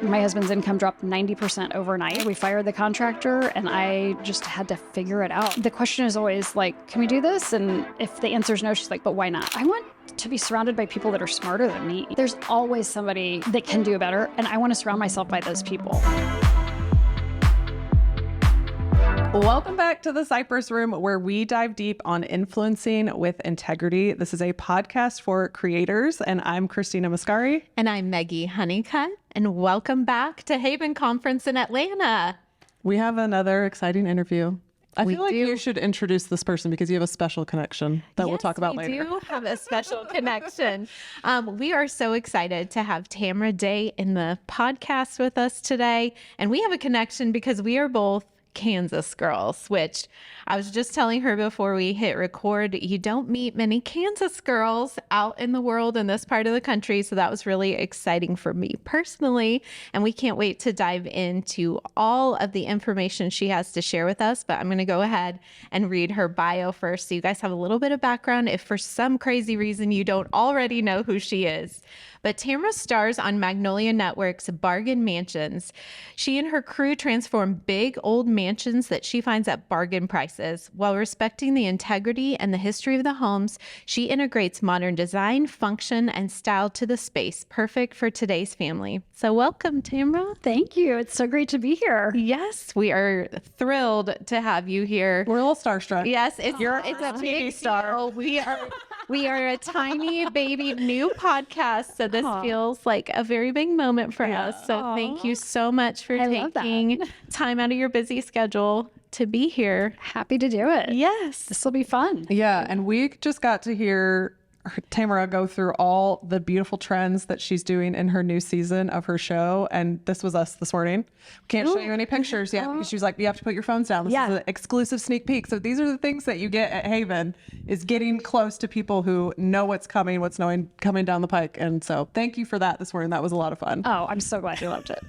My husband's income dropped 90% overnight. We fired the contractor and I just had to figure it out. The question is always like, can we do this? And if the answer is no, she's like, but why not? I want to be surrounded by people that are smarter than me. There's always somebody that can do better, and I want to surround myself by those people. Welcome back to the Cypress Room, where we dive deep on influencing with integrity. This is a podcast for creators, and I'm Christina Mascari. And I'm Maggie Honeycutt, and welcome back to Haven Conference in Atlanta. We have another exciting interview. I feel like do. you should introduce this person because you have a special connection that we'll talk about later. We do have a special connection. We are so excited to have Tamara Day in the podcast with us today. And we have a connection because we are both Kansas girls, which I was just telling her before we hit record, you don't meet many Kansas girls out in the world in this part of the country. So that was really exciting for me personally. And we can't wait to dive into all of the information she has to share with us. But I'm going to go ahead and read her bio first, so you guys have a little bit of background if for some crazy reason you don't already know who she is. But Tamara stars on Magnolia Network's Bargain Mansions. She and her crew transform big old mansions that she finds at bargain prices. While respecting the integrity and the history of the homes, she integrates modern design, function, and style to the space, perfect for today's family. So welcome, Tamara. Thank you. It's so great to be here. Yes, we are thrilled to have you here. We're a little starstruck. Yes, it's a TV big star. deal. We are a tiny baby new podcast, so this feels like a very big moment for us. So thank you so much for taking time out of your busy schedule to be here. Happy to do it. Yes. This will be fun. Yeah, and we just got to hear Tamara go through all the beautiful trends that she's doing in her new season of her show. And this was us this morning. We can't show you any pictures yet because she was like, you have to put your phones down. This is an exclusive sneak peek. So these are the things that you get at Haven, is getting close to people who know what's coming, coming down the pike. And so thank you for that this morning. That was a lot of fun. Oh, I'm so glad you loved it.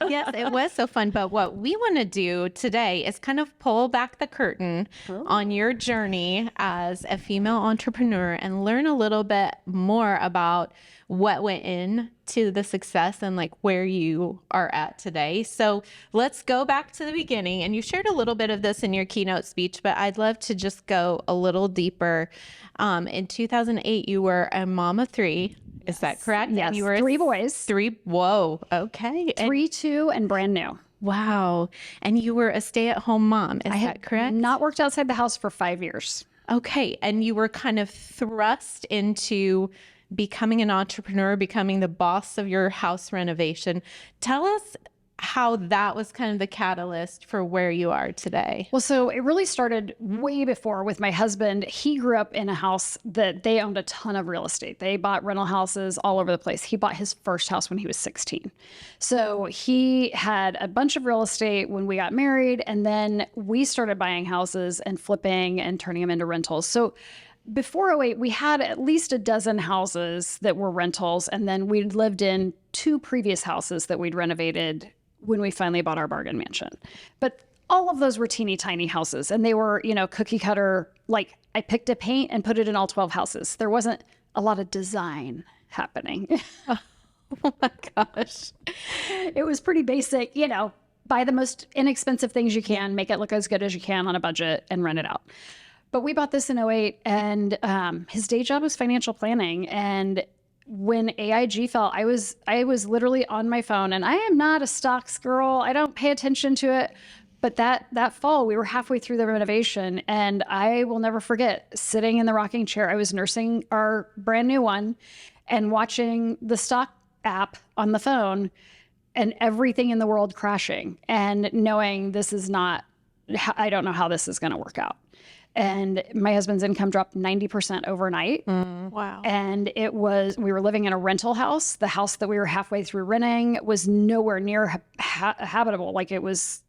Yes, it was so fun. But what we want to do today is kind of pull back the curtain on your journey as a female entrepreneur and learn a little bit more about what went into the success and like where you are at today. So let's go back to the beginning. And you shared a little bit of this in your keynote speech, but I'd love to just go a little deeper. In 2008, you were a mom of three. Is that correct? Yes, and you were three boys. Whoa. Okay. 3, 2, and brand new. Wow. And you were a stay-at-home mom. Is that correct? Not worked outside the house for 5 years. Okay. And you were kind of thrust into becoming an entrepreneur, becoming the boss of your house renovation. Tell us how that was kind of the catalyst for where you are today. Well, so it really started way before with my husband. He grew up in a house that they owned a ton of real estate. They bought rental houses all over the place. He bought his first house when he was 16. So he had a bunch of real estate when we got married, and then we started buying houses and flipping and turning them into rentals. So before '08, we had at least a dozen houses that were rentals, and then we'd lived in 2 previous houses that we'd renovated when we finally bought our bargain mansion. But all of those were teeny tiny houses, and they were, cookie cutter. Like, I picked a paint and put it in all 12 houses. There wasn't a lot of design happening. Oh my gosh. It was pretty basic, buy the most inexpensive things you can, make it look as good as you can on a budget, and rent it out. But we bought this in '08, and his day job was financial planning. And when AIG fell, I was literally on my phone, and I am not a stocks girl. I don't pay attention to it. But that fall, we were halfway through the renovation, and I will never forget sitting in the rocking chair. I was nursing our brand new one and watching the stock app on the phone and everything in the world crashing and knowing I don't know how this is going to work out. And my husband's income dropped 90% overnight. Wow. And we were living in a rental house. The house that we were halfway through renting was nowhere near habitable. Like, it was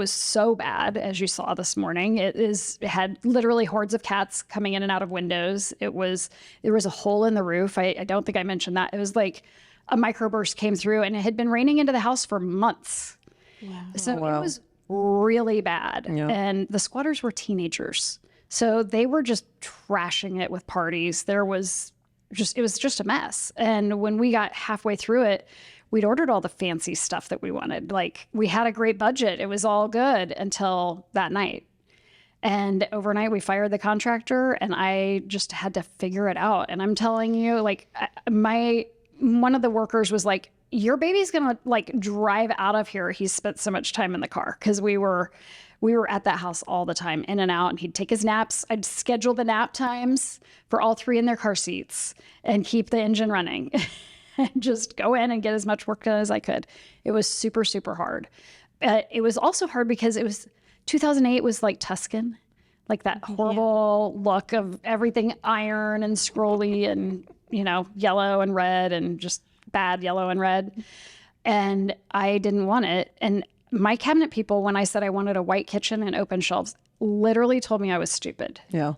so bad, as you saw this morning. It had literally hordes of cats coming in and out of windows. There was a hole in the roof. I don't think I mentioned that. It was like a microburst came through, and it had been raining into the house for months. Wow. So it was really bad. Yeah. And the squatters were teenagers. So they were just trashing it with parties. It was just a mess. And when we got halfway through it, we'd ordered all the fancy stuff that we wanted. Like we had a great budget. It was all good until that night. And overnight we fired the contractor and I just had to figure it out. And I'm telling you, like one of the workers was like, your baby's going to like drive out of here. He spent so much time in the car because we were at that house all the time, in and out, and he'd take his naps. I'd schedule the nap times for all three in their car seats and keep the engine running and just go in and get as much work done as I could. It was super, super hard. It was also hard because it was 2008 was like Tuscan, like that horrible look of everything iron and scrolly and, yellow and red and just bad yellow and red. And I didn't want it. And my cabinet people, when I said I wanted a white kitchen and open shelves, literally told me I was stupid. Yeah.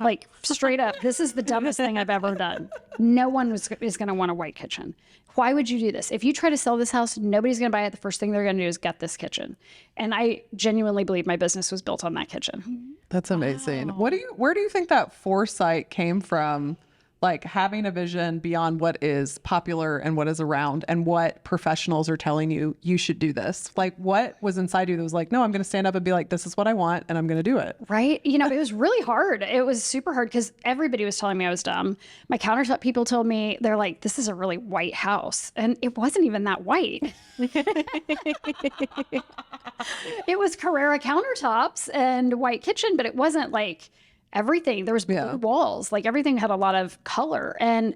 Like straight up, this is the dumbest thing I've ever done. No one is going to want a white kitchen. Why would you do this? If you try to sell this house, nobody's going to buy it. The first thing they're going to do is get this kitchen. And I genuinely believe my business was built on that kitchen. That's amazing. Where do you think that foresight came from? Like having a vision beyond what is popular and what is around and what professionals are telling you should do this. Like what was inside you that was like, no, I'm going to stand up and be like, this is what I want and I'm going to do it. Right. It was really hard. It was super hard because everybody was telling me I was dumb. My countertop people told me, they're like, this is a really white house. And it wasn't even that white. It was Carrera countertops and white kitchen, but it wasn't like everything. There was blue walls, like everything had a lot of color. And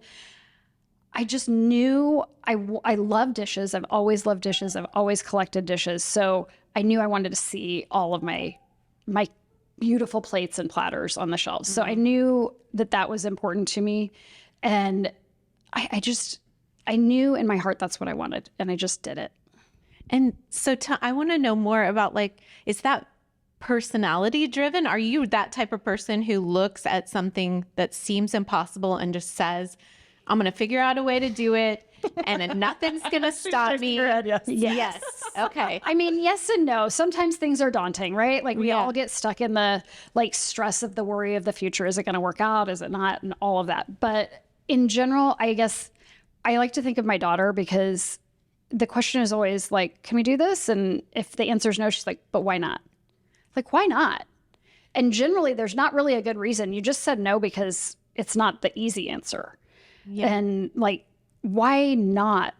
I just knew I love dishes. I've always loved dishes. I've always collected dishes. So I knew I wanted to see all of my beautiful plates and platters on the shelves. So I knew that was important to me. And I knew in my heart that's what I wanted. And I just did it. And so I want to know more about is that personality driven? Are you that type of person who looks at something that seems impossible and just says, I'm going to figure out a way to do it and nothing's going to stop me? Yes. Okay. I mean, yes and no. Sometimes things are daunting, right? Like we all get stuck in the stress of the worry of the future. Is it going to work out? Is it not? And all of that. But in general, I guess I like to think of my daughter because the question is always like, can we do this? And if the answer is no, she's like, but why not? Like, why not? And generally, there's not really a good reason. You just said no because it's not the easy answer. Yeah. And why not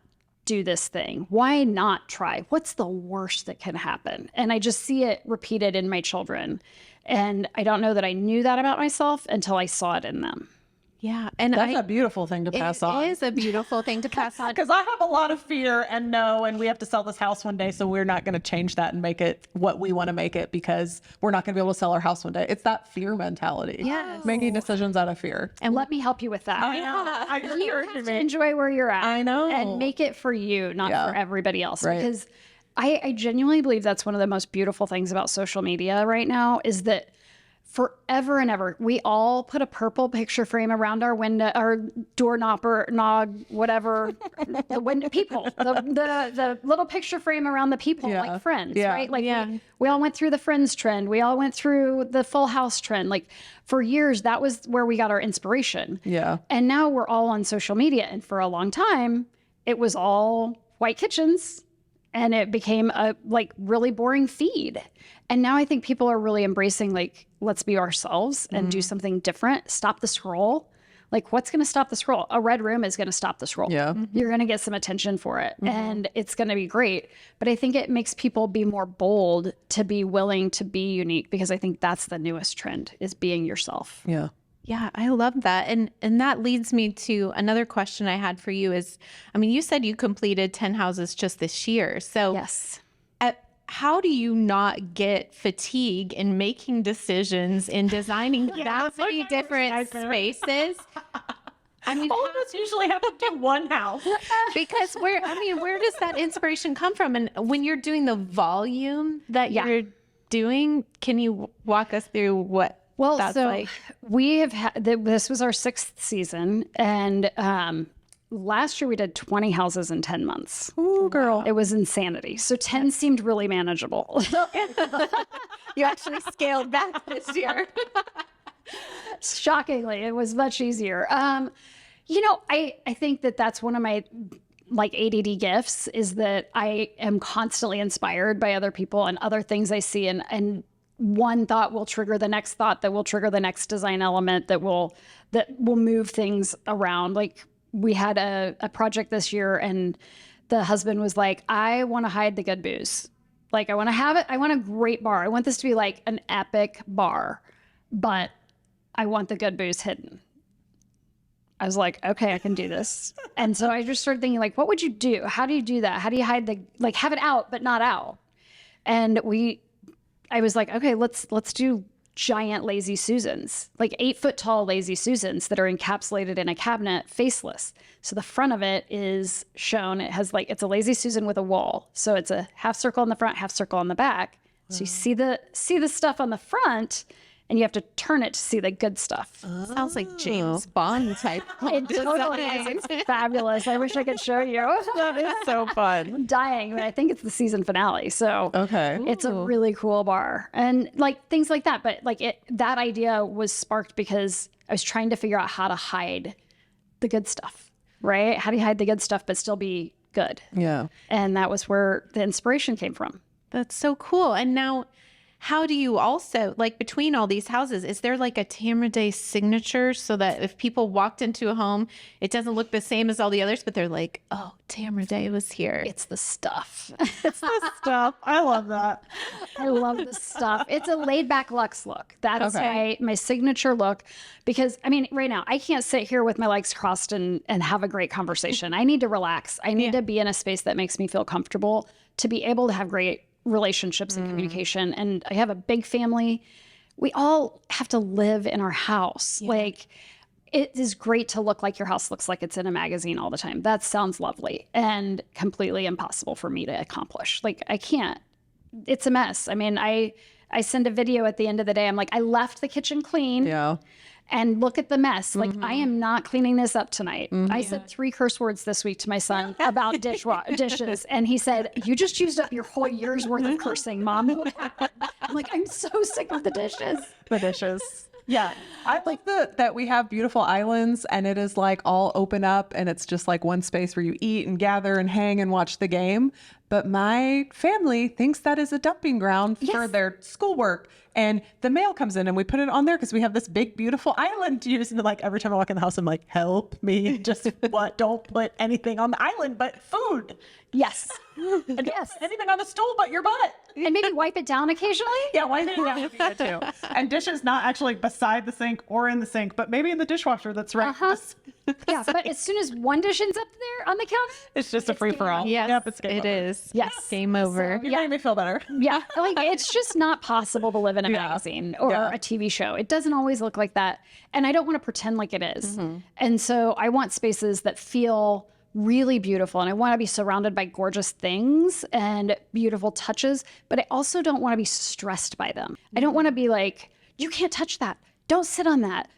do this thing? Why not try? What's the worst that can happen? And I just see it repeated in my children. And I don't know that I knew that about myself until I saw it in them. Yeah. And that's a beautiful thing to pass on. It is a beautiful thing to pass on. Because I have a lot of fear and we have to sell this house one day. So we're not going to change that and make it what we want to make it because we're not going to be able to sell our house one day. It's that fear mentality. Yes. Making decisions out of fear. And let me help you with that. I know. You have to enjoy where you're at. I know. And make it for you, not for everybody else. Right. Because I genuinely believe that's one of the most beautiful things about social media right now is that forever and ever, we all put a purple picture frame around our window, our doorknob, whatever, the window people, the little picture frame around the people, like Friends, right? We all went through the Friends trend. We all went through the Full House trend. Like for years, that was where we got our inspiration. Yeah. And now we're all on social media. And for a long time, it was all white kitchens. And it became a really boring feed. And now I think people are really embracing let's be ourselves and do something different. Stop the scroll. What's going to stop the scroll? A red room is going to stop the scroll. Yeah. You're going to get some attention for it and it's going to be great. But I think it makes people be more bold to be willing to be unique because I think that's the newest trend is being yourself. Yeah. Yeah, I love that. And that leads me to another question I had for you is, you said you completed 10 houses just this year. So yes. How do you not get fatigue in making decisions in designing that many different spaces? All of us usually have to do one house. Because where does that inspiration come from? And when you're doing the volume that you're doing, can you walk us through what that's like? We have had, this was our 6th season, and last year we did 20 houses in 10 months. Ooh, girl. It was insanity. So 10 seemed really manageable. You actually scaled back this year. Shockingly, it was much easier. I think that's one of my like ADD gifts is that I am constantly inspired by other people and other things I see. And one thought will trigger the next thought that will trigger the next design element that will move things around. Like we had a project this year and the husband was like, I want to hide the good booze. Like I want to have it. I want a great bar. I want this to be like an epic bar, but I want the good booze hidden. I was like, okay, I can do this. And so I just started thinking like, what would you do? How do you do that? How do you hide like have it out, but not out? And I was like, okay, let's do giant Lazy Susans, like 8-foot tall Lazy Susans that are encapsulated in a cabinet, faceless. So the front of it is shown. It has like, it's a Lazy Susan with a wall. So it's a half circle on the front, half circle on the back. So you see the stuff on the front and you have to turn it to see the good stuff. Sounds like James Bond type. It totally is. It's fabulous. I wish I could show you. That is so fun. I'm dying, but I think it's the season finale. So Okay. it's a really cool bar and like things like that. But like that idea was sparked because I was trying to figure out how to hide the good stuff, right? How do you hide the good stuff but still be good? Yeah. And that was where the inspiration came from. That's so cool. And now, how do you also, like between all these houses, is there like a Tamara Day signature so that if people walked into a home, it doesn't look the same as all the others, but they're like, oh, Tamara Day was here. It's the stuff. It's the stuff. I love that. I love the stuff. It's a laid back luxe look. That's my signature look because I mean, right now I can't sit here with my legs crossed and have a great conversation. I need to relax. I need to be in a space that makes me feel comfortable to be able to have great relationships and communication. And I have a big family. We all have to live in our house. Like it is great to look like your house looks like it's in a magazine all the time. That sounds lovely and completely impossible for me to accomplish. Like I can't, it's a mess. I mean, I send a video at the end of the day. I'm like, I left the kitchen clean. Yeah. And look at the mess. Like, I am not cleaning this up tonight. I said 3 curse words this week to my son about dishes. And he said, you just used up your whole year's worth of cursing, Mom. I'm like, I'm so sick of the dishes. The dishes. Yeah. I like that we have beautiful islands and it is like all open up and it's just like one space where you eat and gather and hang and watch the game. But my family thinks that is a dumping ground for their schoolwork. And the mail comes in and we put it on there because we have this big, beautiful island to use. And like every time I walk in the house, I'm like, help me. Just what? Don't put anything on the island but food. Yes. And yes. Anything on the stool but your butt. And maybe wipe it down occasionally. Yeah, wipe it down would be good too. And dishes not actually beside the sink or in the sink, but maybe in the dishwasher that's right. Yeah, but as soon as one dish ends up there on the counter, It's just a free for all. Yes, Yep, it's game it over. is. Yes. Game over. You made me feel better. yeah, like it's just not possible to live in a magazine or a TV show. It doesn't always look like that. And I don't want to pretend like it is. And so I want spaces that feel really beautiful. And I want to be surrounded by gorgeous things and beautiful touches, but I also don't want to be stressed by them. I don't want to be like, you can't touch that. Don't sit on that.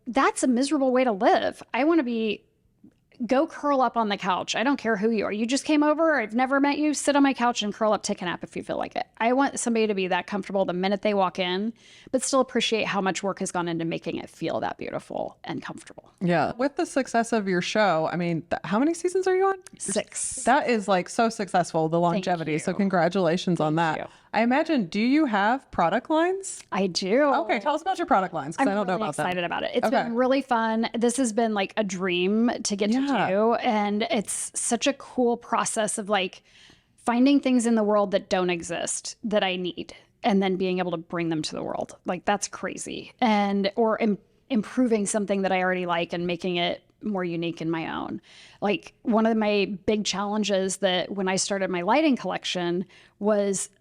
That's a miserable way to live. I want to go curl up on the couch. I don't care who you are. You just came over. I've never met you. Sit on my couch and curl up, take a nap if you feel like it. I want somebody to be that comfortable the minute they walk in, but still appreciate how much work has gone into making it feel that beautiful and comfortable. Yeah. With the success of your show, I mean, how many seasons are you on? 6. That is like so successful, the longevity. So congratulations on that. you. I imagine, do you have product lines? I do. Okay, tell us about your product lines because I don't know really about them. excited about it. It's been really fun. This has been like a dream to get to do. And it's such a cool process of like finding things in the world that don't exist that I need and then being able to bring them to the world. Like that's crazy. And or improving something that I already like and making it more unique in my own. Like one of my big challenges that when I started my lighting collection was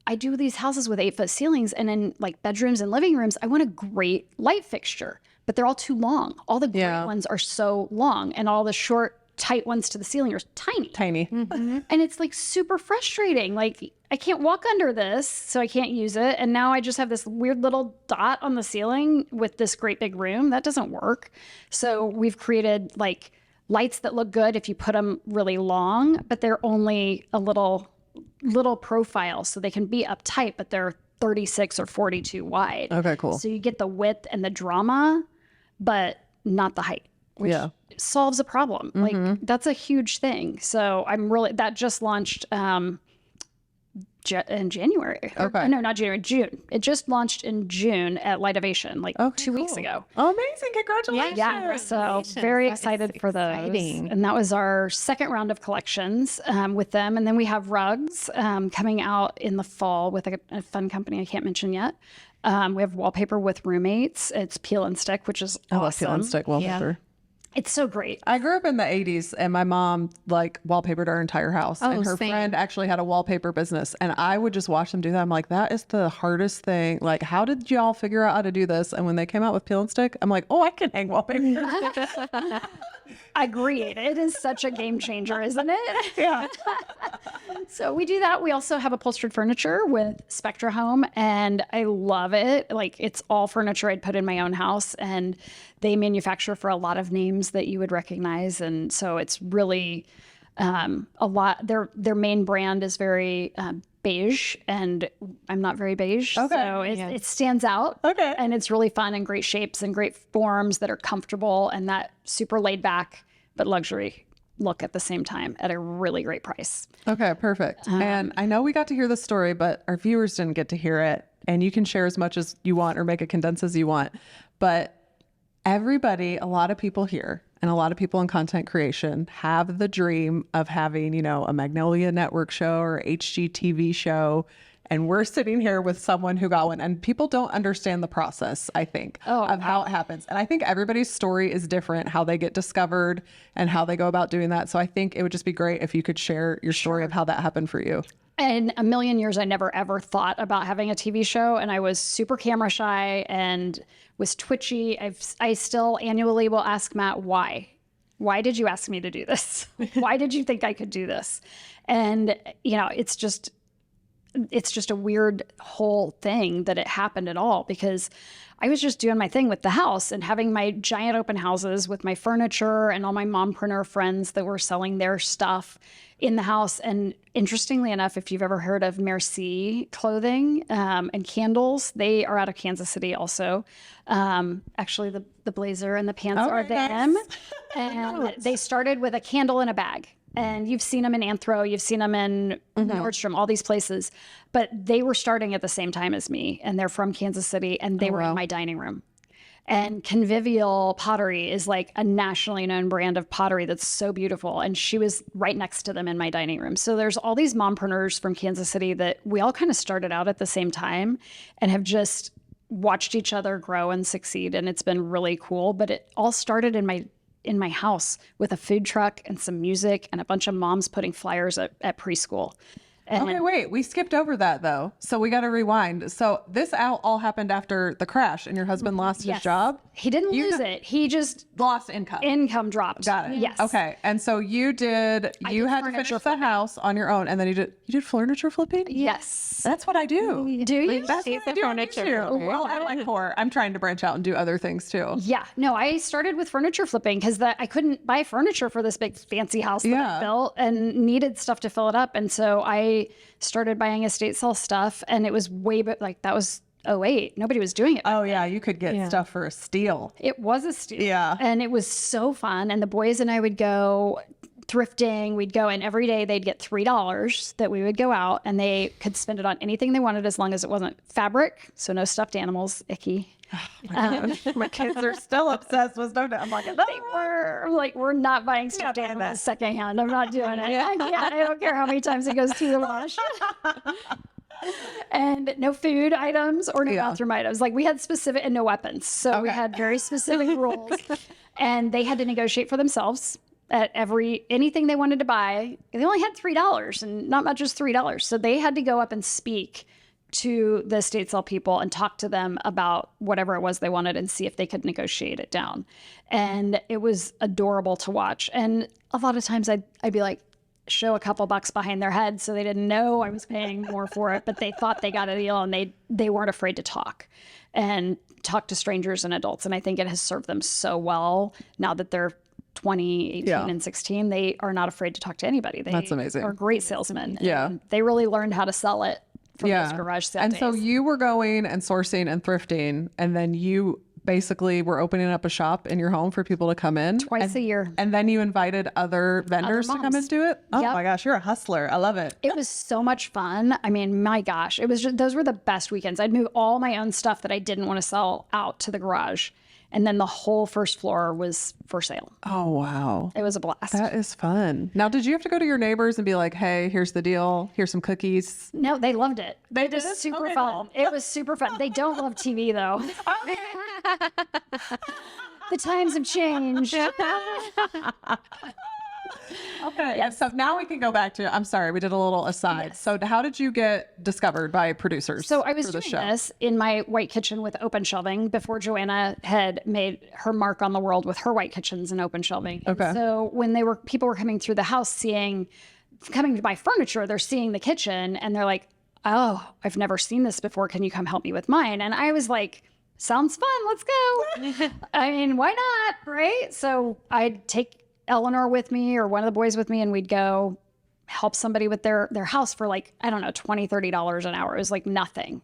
I do these houses with 8-foot ceilings and in like bedrooms and living rooms, I want a great light fixture, but they're all too long. All the great ones are so long and all the short, tight ones to the ceiling are tiny. Tiny. And it's like super frustrating. Like I can't walk under this, so I can't use it. And now I just have this weird little dot on the ceiling with this great big room. That doesn't work. So we've created like lights that look good if you put them really long, but they're only a little profile, so they can be uptight, but they're 36 or 42 wide. Okay, cool. So you get the width and the drama, but not the height. which Yeah. solves a problem. Like that's a huge thing. So that just launched in January. Okay. No, not January, June. It just launched in June at Lightovation, like 2 weeks ago. Oh, amazing. Congratulations. Yeah, so Congratulations. very That is excited for those. exciting. And that was our second round of collections with them. And then we have rugs coming out in the fall with a fun company I can't mention yet. We have wallpaper with roommates. It's peel and stick, which is I love awesome. peel and stick wallpaper. It's so great. I grew up in the 80s and my mom like wallpapered our entire house. And her same. friend actually had a wallpaper business. And I would just watch them do that. I'm like, that is the hardest thing. Like, how did y'all figure out how to do this? And when they came out with peel and stick, I'm like, oh, I can hang wallpaper. Agreed. It is such a game changer, isn't it? Yeah. So we do that. We also have upholstered furniture with Spectra Home, and I love it. Like it's all furniture I'd put in my own house, and they manufacture for a lot of names that you would recognize, and so it's really a lot. Their main brand is very beige, and I'm not very beige, Okay. so it stands out. Okay. And it's really fun and great shapes and great forms that are comfortable and that super laid back but luxury look at the same time at a really great price. Okay, perfect. And I know we got to hear the story, but our viewers didn't get to hear it. And you can share as much as you want or make it condense as you want. But everybody, a lot of people here and a lot of people in content creation have the dream of having, you know, a Magnolia network show or HGTV show. And we're sitting here with someone who got one, and people don't understand the process, I think, of how it happens. And I think everybody's story is different, how they get discovered and how they go about doing that. So I think it would just be great if you could share your story of how that happened for you. In a million years, I never ever thought about having a TV show, and I was super camera shy and was twitchy. I still annually will ask Matt, why? Why did you ask me to do this? Why did you think I could do this? And, you know, it's just a weird whole thing that it happened at all, because I was just doing my thing with the house and having my giant open houses with my furniture and all my mompreneur friends that were selling their stuff in the house. And interestingly enough, if you've ever heard of Merci clothing and candles, they are out of Kansas City also. Actually, the blazer and the pants are them. And they started with a candle in a bag. And you've seen them in Anthro, you've seen them in Nordstrom, all these places. But they were starting at the same time as me, and they're from Kansas City, and they were in my dining room. And Convivial Pottery is like a nationally known brand of pottery that's so beautiful. And she was right next to them in my dining room. So there's all these mompreneurs from Kansas City that we all kind of started out at the same time and have just watched each other grow and succeed. And it's been really cool. But it all started in my house with a food truck and some music and a bunch of moms putting flyers at preschool. And Okay, wait, we skipped over that though. So we got to rewind. So this all happened after the crash and your husband lost his job? He didn't lose it. He just Lost income. income dropped. Got it. Yes. Okay. And so you had to finish the house on your own, and then you did furniture flipping? Yes. That's what I do. Do you? That's She's what I a do. furniture flipper. Well, I like horror. I'm trying to branch out and do other things too. Yeah. No, I started with furniture flipping because I couldn't buy furniture for this big fancy house that I built and needed stuff to fill it up. And so I started buying estate sale stuff, and it was that was 2008. Nobody was doing it. Oh yeah, you could get stuff for a steal. It was a steal. Yeah. And it was so fun. And the boys and I would go thrifting. We'd go, and every day they'd get $3 that we would go out, and they could spend it on anything they wanted as long as it wasn't fabric. So no stuffed animals, icky. My kids are still obsessed with stuff. I'm like, We're not buying stuffed animals secondhand. I'm not doing it. I don't care how many times it goes through the wash. And no food items or no bathroom items. Like we had specific, and no weapons. So we had very specific rules, and they had to negotiate for themselves at anything they wanted to buy. They only had $3, and not much is $3. So they had to go up and speak to the estate sale people and talk to them about whatever it was they wanted and see if they could negotiate it down. And it was adorable to watch. And a lot of times I'd be like, show a couple bucks behind their head so they didn't know I was paying more for it, but they thought they got a deal, and they weren't afraid to talk to strangers and adults. And I think it has served them so well now that they're 20, 18, and 16. They are not afraid to talk to anybody. That's amazing. Are great salesmen. Yeah. And they really learned how to sell it from those garage sale And days. so you were going and sourcing and thrifting, and then you basically were opening up a shop in your home for people to come in Twice a year. And then you invited other vendors to come moms. and do it. Oh Yep. my gosh, you're a hustler. I love it. It was so much fun. I mean, my gosh, it was just, those were the best weekends. I'd move all my own stuff that I didn't want to sell out to the garage. And then the whole first floor was for sale. Oh, wow. It was a blast. That is fun. Now, did you have to go to your neighbors and be like, hey, here's the deal. Here's some cookies? No, they loved it. They It was did? super Okay. fun. It was super fun. They don't love TV though. The times have changed. Okay. Yes. So now we can go back to, I'm sorry, we did a little aside. Yes. So how did you get discovered by producers? So I was for the doing show? this in my white kitchen with open shelving before Joanna had made her mark on the world with her white kitchens and open shelving. And Okay. so when people were coming through the house coming to buy furniture, they're seeing the kitchen and they're like, oh, I've never seen this before. Can you come help me with mine? And I was like, sounds fun. Let's go. I mean, why not? Right. So I'd take Eleanor with me or one of the boys with me and we'd go help somebody with their house for like, I don't know, $20, $30 an hour. It was like nothing.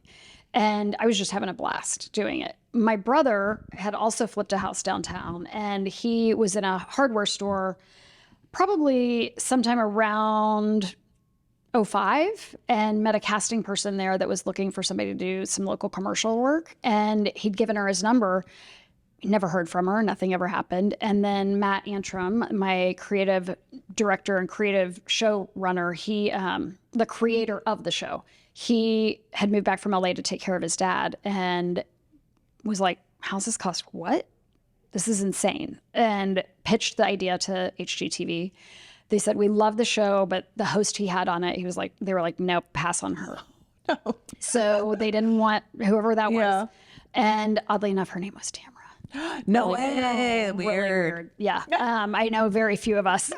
And I was just having a blast doing it. My brother had also flipped a house downtown and he was in a hardware store probably sometime around 05 and met a casting person there that was looking for somebody to do some local commercial work. And he'd given her his number. Never heard from her. Nothing ever happened. And then Matt Antrim, my creative director and creative showrunner, he, the creator of the show, he had moved back from LA to take care of his dad and was like, how's this cost? What? This is insane. And pitched the idea to HGTV. They said, we love the show, but the host he had on it, they were like, nope, pass on her. No. So they didn't want whoever that Yeah. was. And oddly enough, her name was Tamara. No way. Really Weird. Yeah. I know very few of us.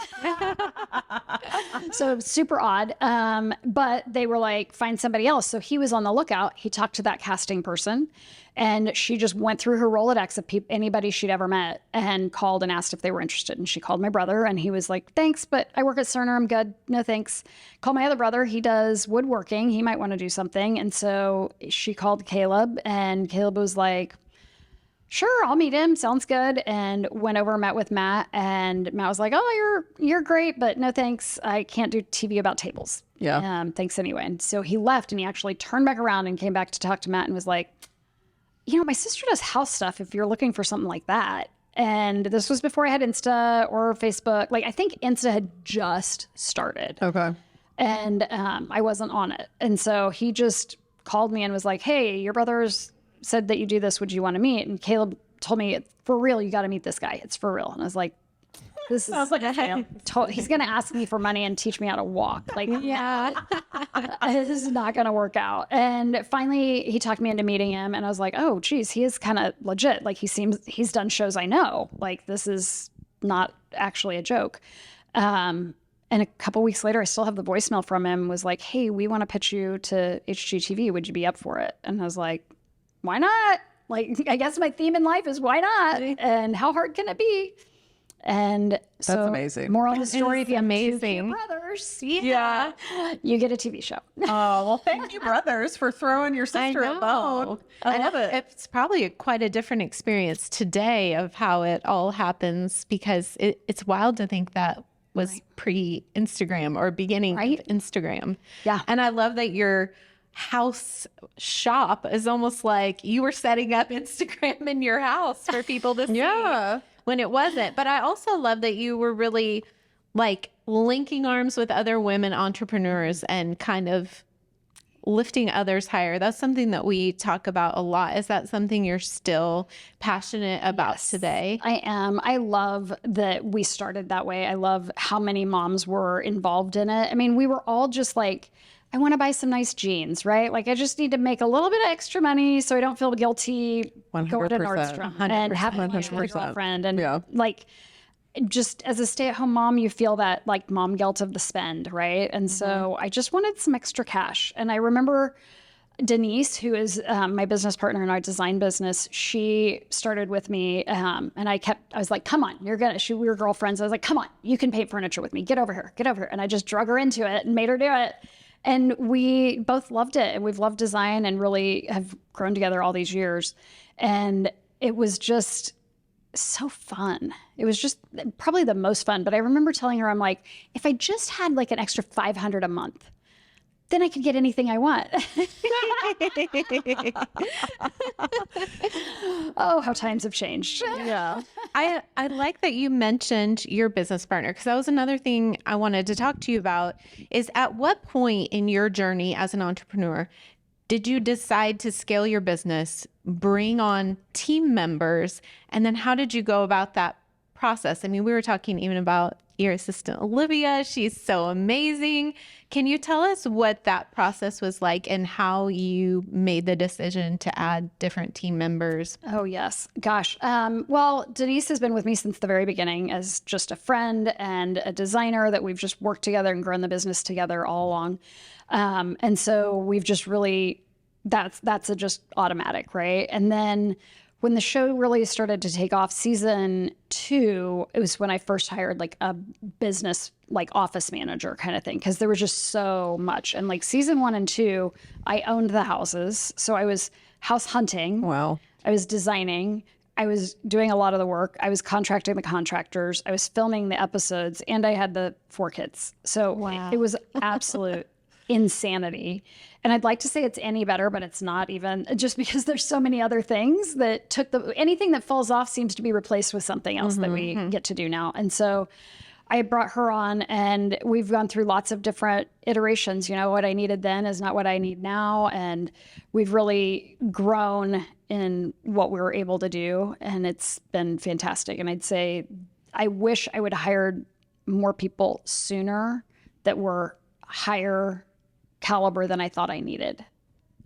So super odd. But they were like, find somebody else. So he was on the lookout. He talked to that casting person and she just went through her Rolodex of anybody she'd ever met and called and asked if they were interested. And she called my brother and he was like, thanks, but I work at Cerner. I'm good. No, thanks. Call my other brother. He does woodworking. He might want to do something. And so she called Caleb and Caleb was like, sure, I'll meet him. Sounds good. And went over and met with Matt. And Matt was like, oh, you're great, but no thanks. I can't do TV about tables. Yeah. Thanks anyway. And so he left and he actually turned back around and came back to talk to Matt and was like, my sister does house stuff if you're looking for something like that. And this was before I had Insta or Facebook. Like, I think Insta had just started. Okay. And I wasn't on it. And so he just called me and was like, hey, your brother's said that you do this. Would you want to meet? And Caleb told me, for real, you got to meet this guy. It's for real. And I was like, this is Sounds like a scam. he's going to ask me for money and teach me how to walk. Like, Yeah. this is not going to work out. And finally he talked me into meeting him and I was like, oh geez, he is kind of legit. Like he's done shows I know. Like this is not actually a joke. And a couple weeks later, I still have the voicemail from him was like, hey, we want to pitch you to HGTV. Would you be up for it? And I was like, why not? Like, I guess my theme in life is why not? And how hard can it be? And so That's amazing. Moral of the story, if you have amazing. two brothers, Yeah. you get a TV show. Oh, well, thank you, brothers, for throwing your sister a bone. I love it. It's probably quite a different experience today of how it all happens because it's wild to think that was pre-Instagram or beginning Right. of Instagram. Yeah. And I love that your house shop is almost like you were setting up Instagram in your house for people to see Yeah. when it wasn't. But I also love that you were really like linking arms with other women entrepreneurs and kind of lifting others higher. That's something that we talk about a lot. Is that something you're still passionate about today? I am. I love that we started that way. I love how many moms were involved in it. I mean, we were all just like, I want to buy some nice jeans, right? Like I just need to make a little bit of extra money so I don't feel guilty going to 100%. Nordstrom and having a 100%. girlfriend. And Yeah. like, just as a stay-at-home mom, you feel that like mom guilt of the spend, right? And so I just wanted some extra cash. And I remember Denise, who is my business partner in our design business, she started with me, and I was like, come on, we were girlfriends. I was like, come on, you can paint furniture with me. Get over here. And I just drug her into it and made her do it. And we both loved it, and we've loved design and really have grown together all these years. And it was just so fun. It was just probably the most fun. But I remember telling her, I'm like, if I just had like an extra $500 a month, then I could get anything I want. Oh, how times have changed. Yeah. I like that you mentioned your business partner, because that was another thing I wanted to talk to you about, is at what point in your journey as an entrepreneur did you decide to scale your business, bring on team members, and then how did you go about that process? I mean, we were talking even about your assistant, Olivia. She's so amazing. Can you tell us what that process was like and how you made the decision to add different team members? Oh, yes. Gosh. Well, Denise has been with me since the very beginning as just a friend and a designer that we've just worked together and grown the business together all along. And so we've just really, that's a just automatic, right? And then when the show really started to take off, season 2, it was when I first hired like a business, like office manager kind of thing, because there was just so much. And like season 1 and 2, I owned the houses. So I was house hunting. Wow. I was designing. I was doing a lot of the work. I was contracting the contractors. I was filming the episodes, and I had the 4 kids. So it was absolute insanity. And I'd like to say it's any better, but it's not, even just because there's so many other things that took anything that falls off seems to be replaced with something else that we get to do now. And so I brought her on, and we've gone through lots of different iterations. You know, what I needed then is not what I need now. And we've really grown in what we were able to do. And it's been fantastic. And I'd say, I wish I would have hired more people sooner that were higher caliber than I thought I needed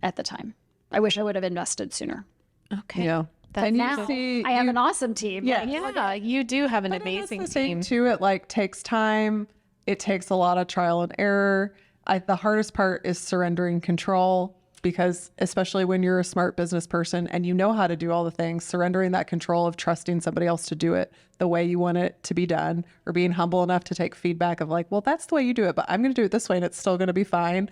at the time. I wish I would have invested sooner. Okay. Yeah. That's And Now I have an awesome team. Yeah. Like, Yeah, you do have an amazing That's the thing team. too. It like takes time. It takes a lot of trial and error. The hardest part is surrendering control, because especially when you're a smart business person and you know how to do all the things, surrendering that control of trusting somebody else to do it the way you want it to be done, or being humble enough to take feedback of like, well, that's the way you do it, but I'm going to do it this way and it's still going to be fine.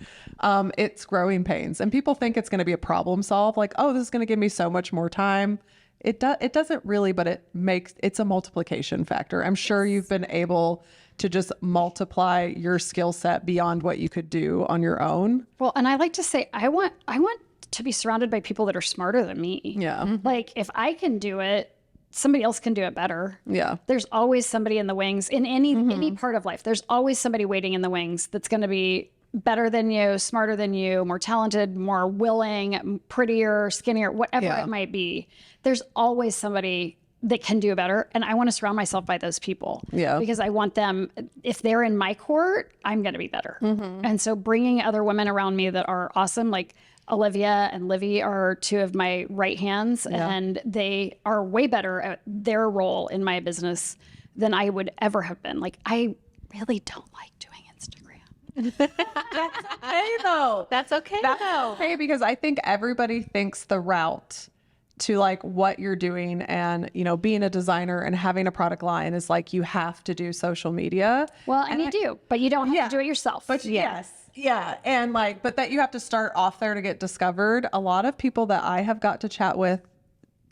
It's growing pains, and people think it's going to be a problem solve. Like, oh, this is going to give me so much more time. It doesn't really, but it's a multiplication factor. I'm sure you've been able to just multiply your skill set beyond what you could do on your own. well, and I like to say, I want to be surrounded by people that are smarter than me. Yeah. Like if I can do it, somebody else can do it better. Yeah. There's always somebody in the wings in any part of life. There's always somebody waiting in the wings that's going to be better than you, smarter than you, more talented, more willing, prettier, skinnier, whatever it might be. There's always somebody that can do better. And I want to surround myself by those people. Yeah. Because I want them, if they're in my court, I'm going to be better. And so bringing other women around me that are awesome, like Olivia and Livy are 2 of my right hands, and they are way better at their role in my business than I would ever have been. Like, I really don't like doing Instagram. Hey, though. That's okay. That's though. okay, because I think everybody thinks the route to like what you're doing and, you know, being a designer and having a product line is like, you have to do social media. Well, and you do, but you don't have to do it yourself. But yes. Yeah. And like, but that you have to start off there to get discovered. A lot of people that I have got to chat with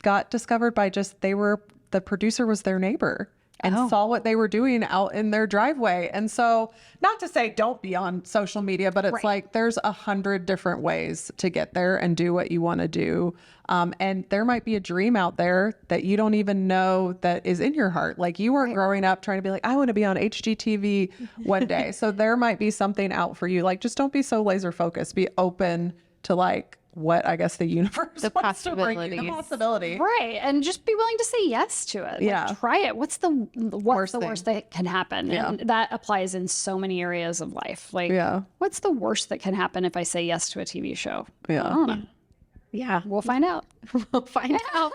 got discovered by just, the producer was their neighbor and saw what they were doing out in their driveway. And so, not to say don't be on social media, but it's like there's 100 different ways to get there and do what you want to do. And there might be a dream out there that you don't even know that is in your heart. Like you weren't growing up trying to be like, I want to be on HGTV one day. So there might be something out for you. Like, just don't be so laser focused. Be open to like what I guess the universe wants to bring you, the possibility. Right. And just be willing to say yes to it. Like, try it. What's the worst that can happen? And that applies in so many areas of life. Like, what's the worst that can happen if I say yes to a TV show? I don't know. Yeah. We'll find out. We'll find out.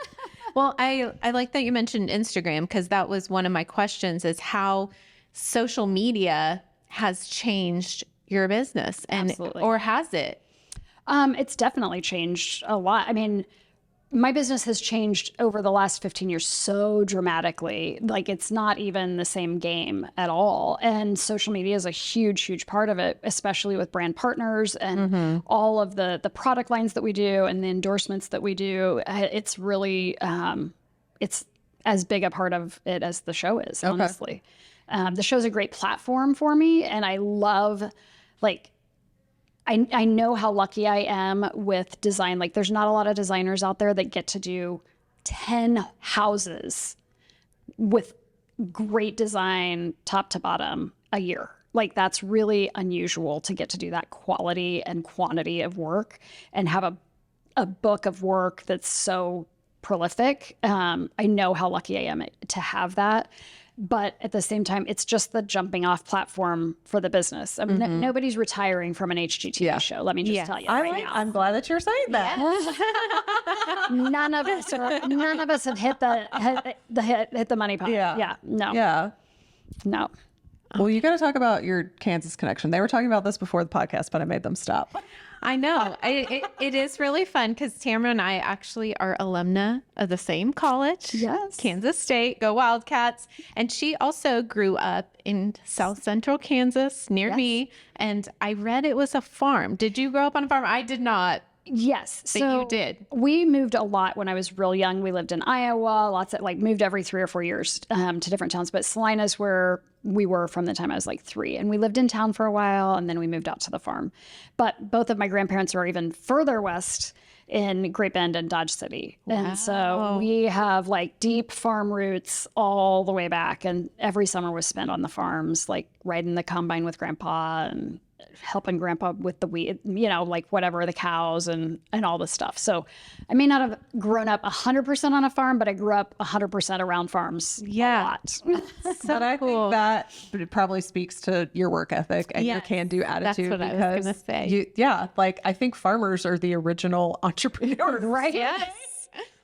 Well, I like that you mentioned Instagram, because that was one of my questions, is how social media has changed your business, and Absolutely. or has it? It's definitely changed a lot. I mean, my business has changed over the last 15 years so dramatically. Like, it's not even the same game at all. And social media is a huge, huge part of it, especially with brand partners and all of the product lines that we do and the endorsements that we do. It's really, it's as big a part of it as the show is, honestly. The show's a great platform for me. And I love, like, I know how lucky I am with design. Like, there's not a lot of designers out there that get to do 10 houses with great design top to bottom a year. Like, that's really unusual to get to do that quality and quantity of work and have a book of work that's so prolific. I know how lucky I am to have that. But at the same time, it's just the jumping off platform for the business. I mean, nobody's retiring from an HGTV show. Let me just tell you right now. I'm glad that you're saying that. None of us have hit the money pot. No. Well, you got to talk about your Kansas connection. They were talking about this before the podcast, but I made them stop. I know. It is really fun because Tamara and I actually are alumna of the same college. Yes. Kansas State. Go Wildcats. And she also grew up in South Central Kansas near me. And I read it was a farm. Did you grow up on a farm? I did not. Yes. But you did. We moved a lot when I was real young. We lived in Iowa, moved every 3 or 4 years to different towns. But Salina's where we were from the time I was like 3. And we lived in town for a while, and then we moved out to the farm. But both of my grandparents are even further west in Great Bend and Dodge City. Wow. And so we have like deep farm roots all the way back. And every summer was spent on the farms, like riding the combine with Grandpa and helping Grandpa with the weed, like whatever, the cows and all the stuff. So I may not have grown up 100% on a farm, but I grew up 100% around farms a lot. But I think that probably speaks to your work ethic and your can-do attitude. That's what I was going to say. I think farmers are the original entrepreneurs. Right? Yes.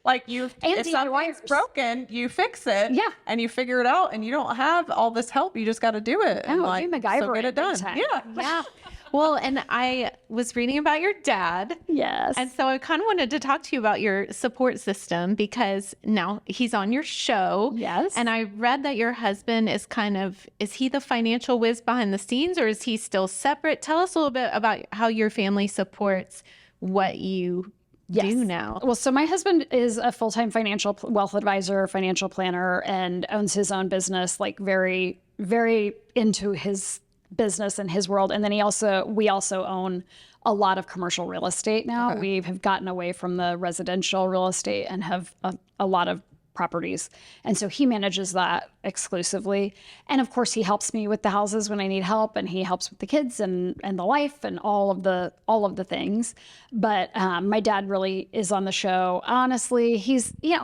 Like if something's broken, you fix it. Yeah. And you figure it out, and you don't have all this help. You just got to do it. Oh, and you MacGyver so get it done. Yeah. Well, and I was reading about your dad. Yes. And so I kind of wanted to talk to you about your support system because now he's on your show. Yes. And I read that your husband is he the financial whiz behind the scenes, or is he still separate? Tell us a little bit about how your family supports what you do now. Well, so my husband is a full-time financial wealth advisor, financial planner, and owns his own business, like very, very into his business and his world. And then we also own a lot of commercial real estate now. Okay. We have gotten away from the residential real estate and have a lot of properties. And so he manages that exclusively. And of course, he helps me with the houses when I need help, and he helps with the kids and the life and all of the things. But my dad really is on the show. Honestly,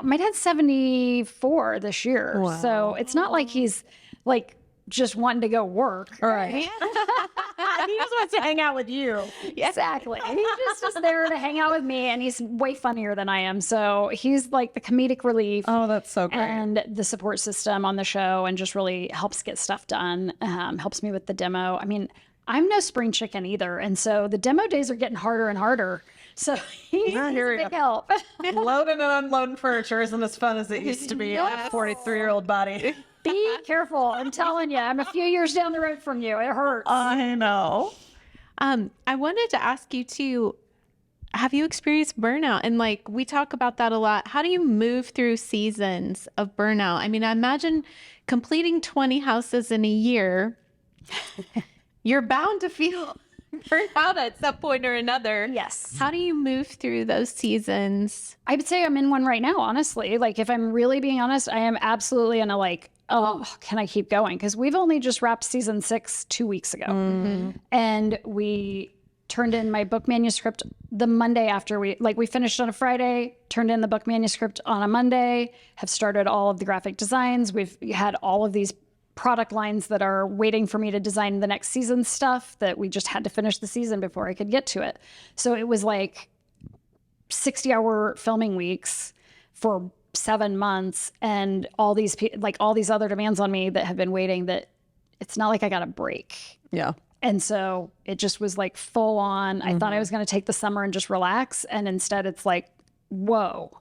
my dad's 74 this year. Wow. So it's not like he's like just wanting to go work. All right. He just wants to hang out with you. Exactly. He's just there to hang out with me, and he's way funnier than I am. So he's like the comedic relief. Oh, that's so great. And the support system on the show, and just really helps get stuff done. Helps me with the demo. I mean, I'm no spring chicken either. And so the demo days are getting harder and harder. So he's a big help. Loading and unloading furniture isn't as fun as it used to be on a 43-year-old body. Be careful. I'm telling you, I'm a few years down the road from you. It hurts. I know. I wanted to ask you too, have you experienced burnout? And like, we talk about that a lot. How do you move through seasons of burnout? I mean, I imagine completing 20 houses in a year, you're bound to feel burnt out at some point or another. Yes. How do you move through those seasons? I would say I'm in one right now, honestly. Like, if I'm really being honest, I am absolutely in a like, oh, can I keep going? Because we've only just wrapped season 6 2 weeks ago. Mm-hmm. And we turned in my book manuscript the Monday after we finished on a Friday, turned in the book manuscript on a Monday, have started all of the graphic designs. We've had all of these product lines that are waiting for me to design the next season stuff that we just had to finish the season before I could get to it. So it was like 60-hour filming weeks for 7 months, and all these other demands on me that have been waiting, that it's not like I got a break. Yeah. And so it just was like full on. I thought I was going to take the summer and just relax. And instead it's like whoa.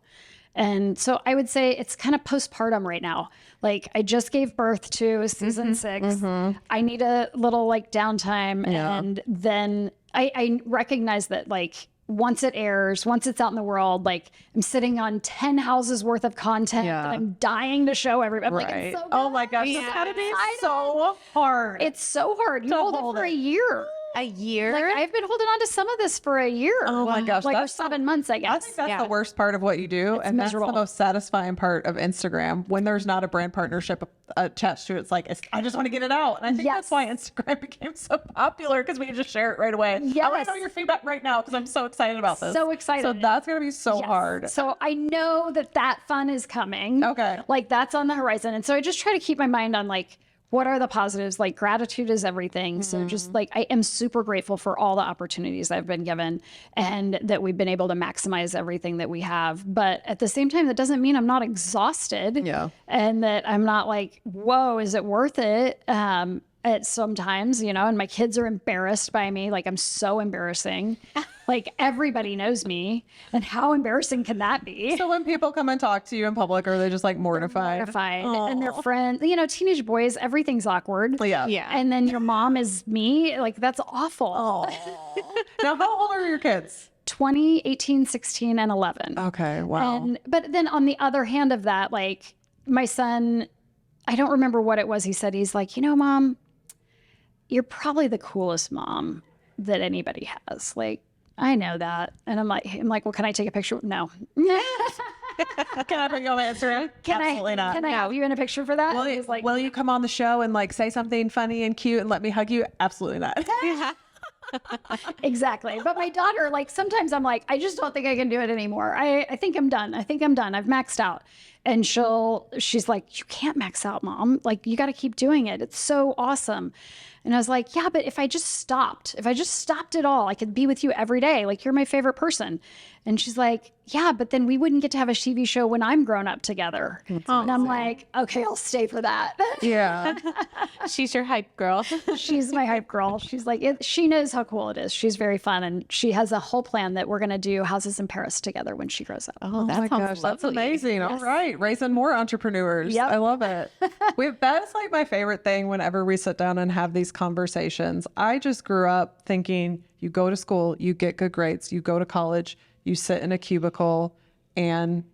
And so I would say it's kind of postpartum right now. Like I just gave birth to season 6. I need a little like downtime. And then I recognize that like once it airs, once it's out in the world, like I'm sitting on 10 houses worth of content that I'm dying to show everybody. I'm like, it's so good. Oh my gosh. This had to be so hard. It's so hard. You hold it for a year. A year? Like I've been holding on to some of this for a year. Oh my gosh. Like for 7 months, I guess. I think that's the worst part of what you do. And miserable. that's the most satisfying part of Instagram when there's not a brand partnership attached to it. It's like, I just want to get it out. And I think that's why Instagram became so popular because we can just share it right away. Yes. I want to know your feedback right now because I'm so excited about this. So excited. So that's going to be so hard. So I know that fun is coming. Okay. Like that's on the horizon. And so I just try to keep my mind on like, what are the positives? Like gratitude is everything. So just like, I am super grateful for all the opportunities I've been given and that we've been able to maximize everything that we have. But at the same time, that doesn't mean I'm not exhausted. Yeah. And that I'm not like, whoa, is it worth it? At sometimes, you know, and my kids are embarrassed by me. Like I'm so embarrassing. Like everybody knows me. And how embarrassing can that be? So when people come and talk to you in public, are they just like mortified? Mortified. And their friends, you know, teenage boys, everything's awkward. Yeah. Yeah. And then your mom is me. Like that's awful. Now, how old are your kids? 20, 18, 16, and 11. Okay. Wow. But then on the other hand of that, like my son, I don't remember what it was. He said, he's like, you know, Mom, you're probably the coolest mom that anybody has. Like, I know that. And I'm like, well, can I take a picture? No. Can I put you on my Instagram? Absolutely not. Can I have you in a picture for that? Will you come on the show and like say something funny and cute and let me hug you? Absolutely not. Exactly. But my daughter, like sometimes I'm like, I just don't think I can do it anymore. I think I'm done. I think I'm done. I've maxed out. And she's like, you can't max out, Mom. Like you got to keep doing it. It's so awesome. And I was like, yeah, but if I just stopped it all, I could be with you every day. Like you're my favorite person. And she's like, yeah, but then we wouldn't get to have a TV show when I'm grown up together. And I'm like, okay, I'll stay for that. Yeah. She's your hype girl. She's my hype girl. She's like, she knows how cool it is. She's very fun. And she has a whole plan that we're going to do houses in Paris together when she grows up. Oh, that my sounds gosh, that's lovely. amazing. All right. Raising more entrepreneurs. Yep. I love it. That's like my favorite thing whenever we sit down and have these conversations. I just grew up thinking you go to school, you get good grades, you go to college, you sit in a cubicle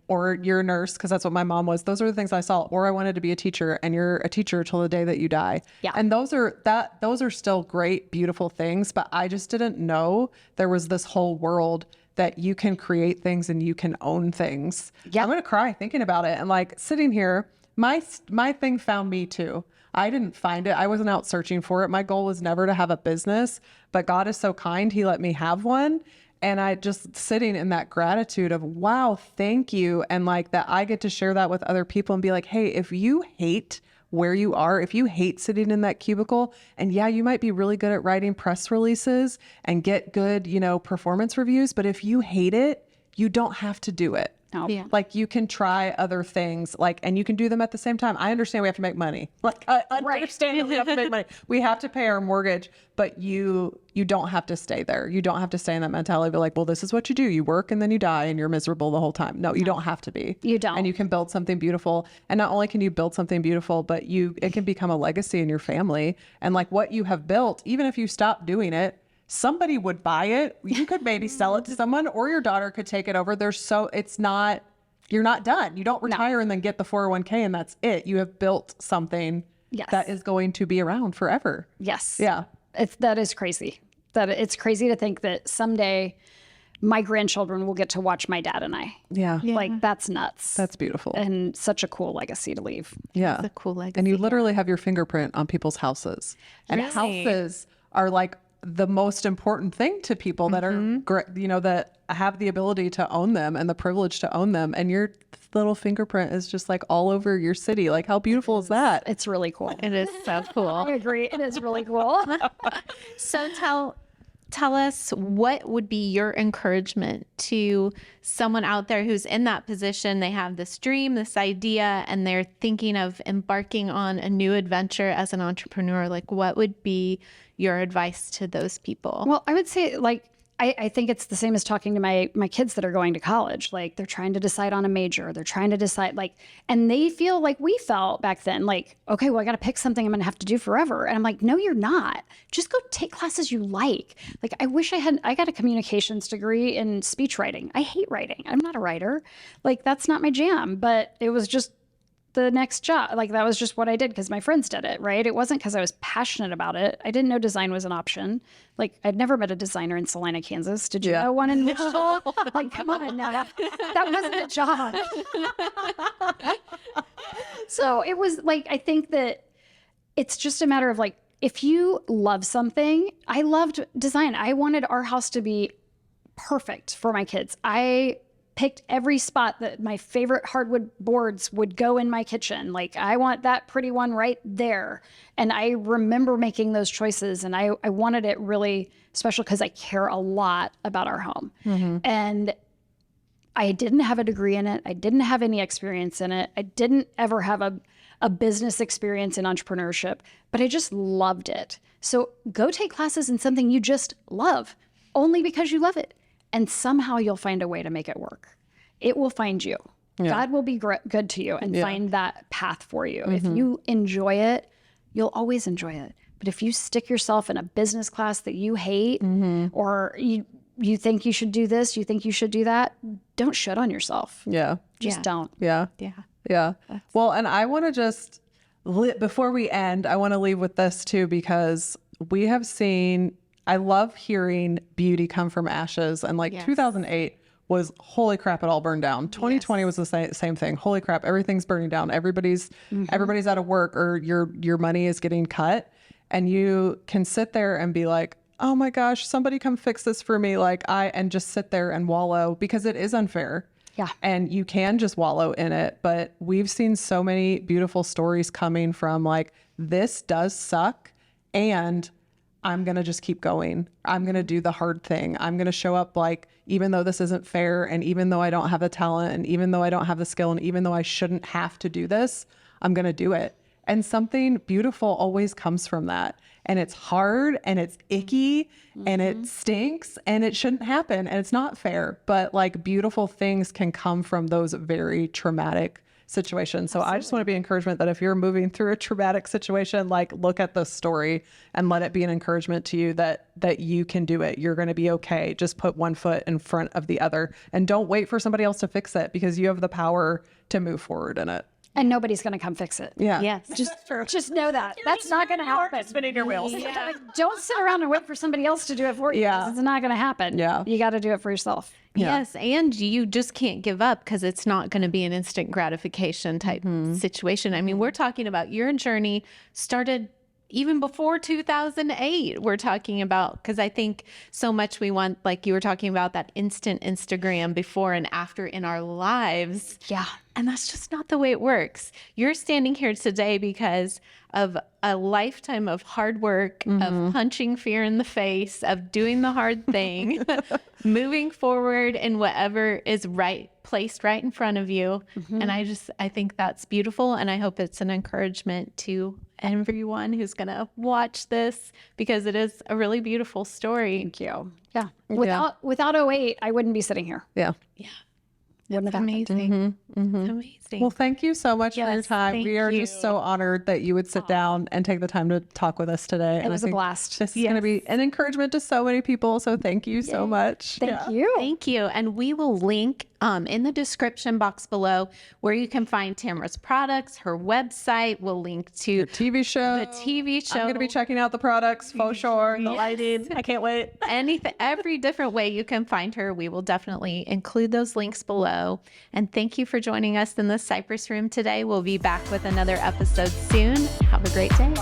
or you're a nurse because that's what my mom was. Those are the things I saw. Or I wanted to be a teacher and you're a teacher till the day that you die. Yeah. And those are still great, beautiful things. But I just didn't know there was this whole world that you can create things and you can own things. Yeah. I'm going to cry thinking about it. And like sitting here, my thing found me too. I didn't find it. I wasn't out searching for it. My goal was never to have a business, but God is so kind. He let me have one. And I just sitting in that gratitude of, wow, thank you. And like that I get to share that with other people and be like, hey, if you hate where you are, if you hate sitting in that cubicle, and yeah, you might be really good at writing press releases and get good, performance reviews. But if you hate it, you don't have to do it. No. Yeah. Like you can try other things, and you can do them at the same time. I understand we have to make money. Like I understand that we have to make money. We have to pay our mortgage, but you don't have to stay there. You don't have to stay in that mentality. Be like, well, this is what you do. You work and then you die and you're miserable the whole time. No, you don't have to be. You don't. And you can build something beautiful. And not only can you build something beautiful, but it can become a legacy in your family. And like what you have built, even if you stop doing it, somebody would buy it. You could maybe sell it to someone, or your daughter could take it over. You're not done. You don't retire and then get the 401k and that's it. You have built something that is going to be around forever. Yes. Yeah. That is crazy. That it's crazy to think that someday my grandchildren will get to watch my dad and I. Yeah. Like that's nuts. That's beautiful. And such a cool legacy to leave. Yeah. It's a cool legacy. And you literally have your fingerprint on people's houses. And Really? houses are like the most important thing to people that are, that have the ability to own them and the privilege to own them. And your little fingerprint is just like all over your city. Like how beautiful is that? It's really cool. It is so cool. I agree. It is really cool. So tell us, what would be your encouragement to someone out there who's in that position? They have this dream, this idea, and they're thinking of embarking on a new adventure as an entrepreneur. Like what would be your advice to those people? Well, I would say like I think it's the same as talking to my kids that are going to college. Like they're trying to decide on a major. They're trying to decide and they feel like we felt back then, like, okay, well, I got to pick something I'm going to have to do forever. And I'm like, no, you're not. Just go take classes you like. Like, I wish I got a communications degree in speech writing. I hate writing. I'm not a writer. Like, that's not my jam, but it was just the next job. Like, that was just what I did because my friends did it, right? It wasn't because I was passionate about it. I didn't know design was an option. Like, I'd never met a designer in Salina, Kansas. Did you know one in Wichita? Like, come on now. That wasn't a job. So it was like, I think that it's just a matter of like, if you love something, I loved design. I wanted our house to be perfect for my kids. I picked every spot that my favorite hardwood boards would go in my kitchen. Like, I want that pretty one right there. And I remember making those choices, and I wanted it really special because I care a lot about our home. And I didn't have a degree in it. I didn't have any experience in it. I didn't ever have a business experience in entrepreneurship, but I just loved it. So go take classes in something you just love, only because you love it. And somehow you'll find a way to make it work. It will find you. Yeah. God will be good to you and find that path for you. If you enjoy it, you'll always enjoy it. But if you stick yourself in a business class that you hate, or you think you should do this, you think you should do that, don't shit on yourself. Yeah. Just don't. Yeah. Yeah. Yeah. Well, and I want to just, before we end, I want to leave with this too, because we have seen, I love hearing beauty come from ashes. And like 2008 was holy crap, it all burned down. 2020 was the same thing. Holy crap, everything's burning down. Everybody's out of work, or your money is getting cut. And you can sit there and be like, oh my gosh, somebody come fix this for me. And just sit there and wallow, because it is unfair. Yeah. And you can just wallow in it. But we've seen so many beautiful stories coming from like, this does suck, and I'm going to just keep going. I'm going to do the hard thing. I'm going to show up, like, even though this isn't fair, and even though I don't have the talent, and even though I don't have the skill, and even though I shouldn't have to do this, I'm going to do it. And something beautiful always comes from that. And it's hard, and it's icky, and it stinks, and it shouldn't happen, and it's not fair. But like, beautiful things can come from those very traumatic situations. So I just want to be encouragement that if you're moving through a traumatic situation, like, look at this story and let it be an encouragement to you that you can do it. You're going to be okay. Just put one foot in front of the other, and don't wait for somebody else to fix it, because you have the power to move forward in it. And nobody's going to come fix it. Yeah. Yes. Just know that. That's not going to happen. Spinning your wheels. Yeah. Don't sit around and wait for somebody else to do it for you. Yeah. It's not going to happen. Yeah. You got to do it for yourself. Yeah. Yes, and you just can't give up, because it's not going to be an instant gratification type situation. I mean, we're talking about your journey started even before 2008. We're talking about, because I think so much we want, like you were talking about, that instant Instagram before and after in our lives. Yeah. And that's just not the way it works. You're standing here today because of a lifetime of hard work, of punching fear in the face, of doing the hard thing, moving forward in whatever is placed right in front of you. And I think that's beautiful. And I hope it's an encouragement to everyone who's going to watch this, because it is a really beautiful story. Thank you. Yeah. Without 08, I wouldn't be sitting here. Yeah. Yeah. Wouldn't have happened. Amazing. Amazing. Well, thank you so much for your Yes, time. thank We are you. just so honored that you would sit down and take the time to talk with us today. It was a blast. This is going to be an encouragement to so many people. So thank you so much. Thank you. Thank you. And we will link in the description box below where you can find Tamara's products, her website. We'll link to TV show. the TV show. I'm going to be checking out the products, faux sure, the lighting. I can't wait. Anything, every different way you can find her. We will definitely include those links below. And thank you for joining us in the Cypress Room today. We'll be back with another episode soon. Have a great day.